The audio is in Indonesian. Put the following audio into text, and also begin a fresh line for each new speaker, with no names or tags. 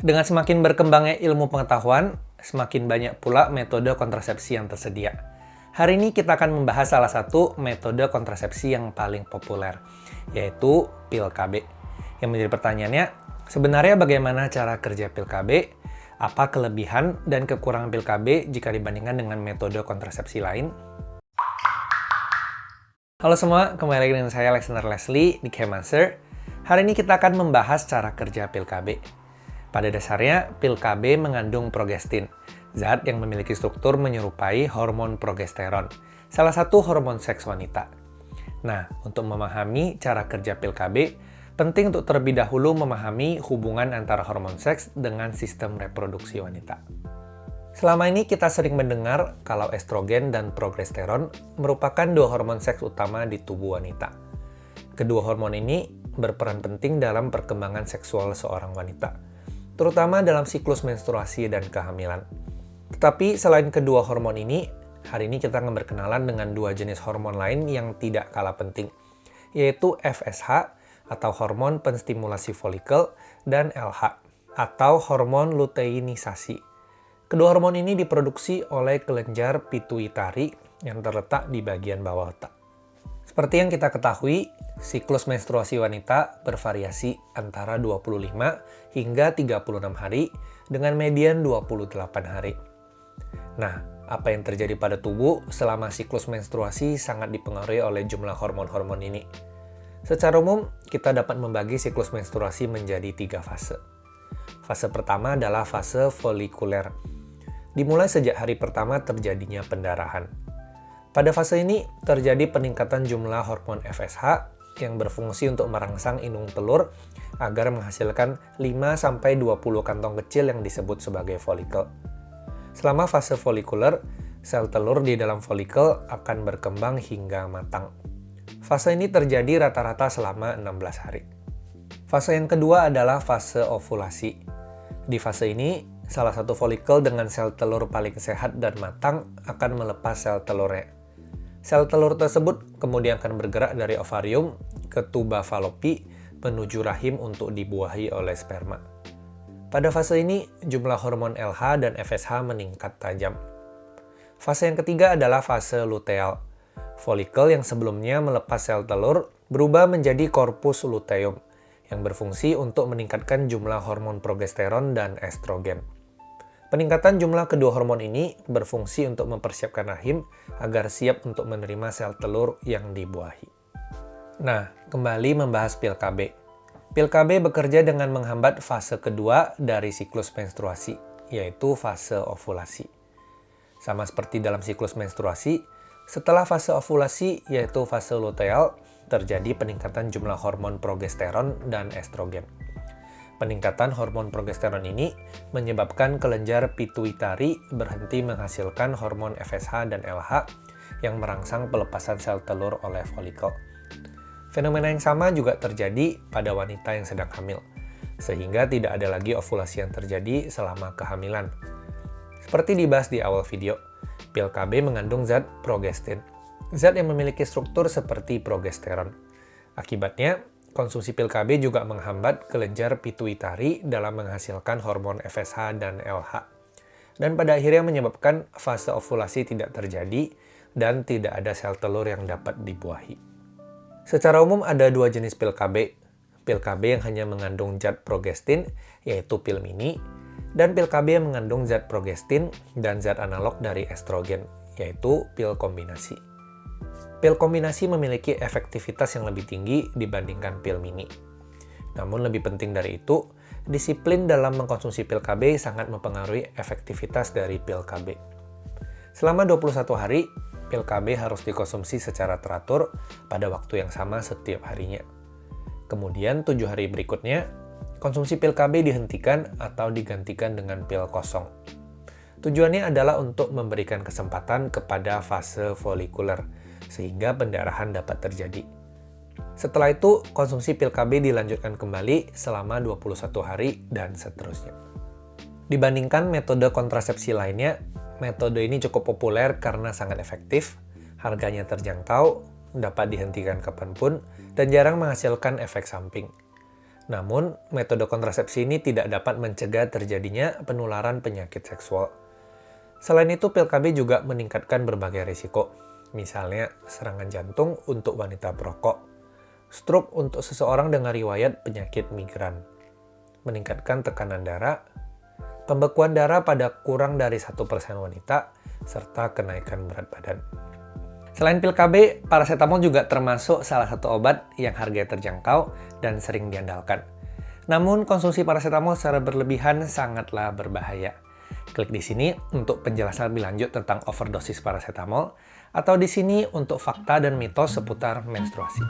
Dengan semakin berkembangnya ilmu pengetahuan, semakin banyak pula metode kontrasepsi yang tersedia. Hari ini kita akan membahas salah satu metode kontrasepsi yang paling populer, yaitu pil KB. Yang menjadi pertanyaannya, sebenarnya bagaimana cara kerja pil KB? Apa kelebihan dan kekurangan pil KB jika dibandingkan dengan metode kontrasepsi lain? Halo semua, kembali lagi dengan saya Alexander Leslie di Chemanswer. Hari ini kita akan membahas cara kerja pil KB. Pada dasarnya, pil KB mengandung progestin, zat yang memiliki struktur menyerupai hormon progesteron, salah satu hormon seks wanita. Nah, untuk memahami cara kerja pil KB, penting untuk terlebih dahulu memahami hubungan antara hormon seks dengan sistem reproduksi wanita. Selama ini kita sering mendengar kalau estrogen dan progesteron merupakan dua hormon seks utama di tubuh wanita. Kedua hormon ini berperan penting dalam perkembangan seksual seorang wanita, terutama dalam siklus menstruasi dan kehamilan. Tetapi selain kedua hormon ini, hari ini kita akan berkenalan dengan dua jenis hormon lain yang tidak kalah penting, yaitu FSH atau hormon penstimulasi folikel dan LH atau hormon luteinisasi. Kedua hormon ini diproduksi oleh kelenjar pituitari yang terletak di bagian bawah otak. Seperti yang kita ketahui, siklus menstruasi wanita bervariasi antara 25 hingga 36 hari dengan median 28 hari. Nah, apa yang terjadi pada tubuh selama siklus menstruasi sangat dipengaruhi oleh jumlah hormon-hormon ini. Secara umum, kita dapat membagi siklus menstruasi menjadi 3 fase. Fase pertama adalah fase folikuler. Dimulai sejak hari pertama terjadinya pendarahan. Pada fase ini, terjadi peningkatan jumlah hormon FSH yang berfungsi untuk merangsang inung telur agar menghasilkan 5-20 kantong kecil yang disebut sebagai folikel. Selama fase folikuler, sel telur di dalam folikel akan berkembang hingga matang. Fase ini terjadi rata-rata selama 16 hari. Fase yang kedua adalah fase ovulasi. Di fase ini, salah satu folikel dengan sel telur paling sehat dan matang akan melepas sel telurnya. Sel telur tersebut kemudian akan bergerak dari ovarium ke tuba falopi menuju rahim untuk dibuahi oleh sperma. Pada fase ini, jumlah hormon LH dan FSH meningkat tajam. Fase yang ketiga adalah fase luteal. Folikel yang sebelumnya melepas sel telur berubah menjadi korpus luteum yang berfungsi untuk meningkatkan jumlah hormon progesteron dan estrogen. Peningkatan jumlah kedua hormon ini berfungsi untuk mempersiapkan rahim agar siap untuk menerima sel telur yang dibuahi. Nah, kembali membahas pil KB. Pil KB bekerja dengan menghambat fase kedua dari siklus menstruasi, yaitu fase ovulasi. Sama seperti dalam siklus menstruasi, setelah fase ovulasi, yaitu fase luteal, terjadi peningkatan jumlah hormon progesteron dan estrogen. Peningkatan hormon progesteron ini menyebabkan kelenjar pituitari berhenti menghasilkan hormon FSH dan LH yang merangsang pelepasan sel telur oleh folikel. Fenomena yang sama juga terjadi pada wanita yang sedang hamil, sehingga tidak ada lagi ovulasi yang terjadi selama kehamilan. Seperti dibahas di awal video, pil KB mengandung zat progestin, zat yang memiliki struktur seperti progesteron. Akibatnya, konsumsi pil KB juga menghambat kelenjar pituitari dalam menghasilkan hormon FSH dan LH. Dan pada akhirnya menyebabkan fase ovulasi tidak terjadi dan tidak ada sel telur yang dapat dibuahi. Secara umum ada dua jenis pil KB. Pil KB yang hanya mengandung zat progestin, yaitu pil mini, dan pil KB yang mengandung zat progestin dan zat analog dari estrogen, yaitu pil kombinasi. Pil kombinasi memiliki efektivitas yang lebih tinggi dibandingkan pil mini. Namun lebih penting dari itu, disiplin dalam mengkonsumsi pil KB sangat mempengaruhi efektivitas dari pil KB. Selama 21 hari, pil KB harus dikonsumsi secara teratur pada waktu yang sama setiap harinya. Kemudian 7 hari berikutnya, konsumsi pil KB dihentikan atau digantikan dengan pil kosong. Tujuannya adalah untuk memberikan kesempatan kepada fase folikuler, sehingga pendarahan dapat terjadi. Setelah itu, konsumsi pil KB dilanjutkan kembali selama 21 hari dan seterusnya. Dibandingkan metode kontrasepsi lainnya, metode ini cukup populer karena sangat efektif, harganya terjangkau, dapat dihentikan kapanpun, dan jarang menghasilkan efek samping. Namun, metode kontrasepsi ini tidak dapat mencegah terjadinya penularan penyakit seksual. Selain itu, pil KB juga meningkatkan berbagai risiko, misalnya serangan jantung untuk wanita perokok, stroke untuk seseorang dengan riwayat penyakit migran, meningkatkan tekanan darah, pembekuan darah pada kurang dari 1% wanita, serta kenaikan berat badan. Selain pil KB, paracetamol juga termasuk salah satu obat yang harganya terjangkau dan sering diandalkan. Namun, konsumsi paracetamol secara berlebihan sangatlah berbahaya. Klik di sini untuk penjelasan lebih lanjut tentang overdosis paracetamol, atau di sini untuk fakta dan mitos seputar menstruasi.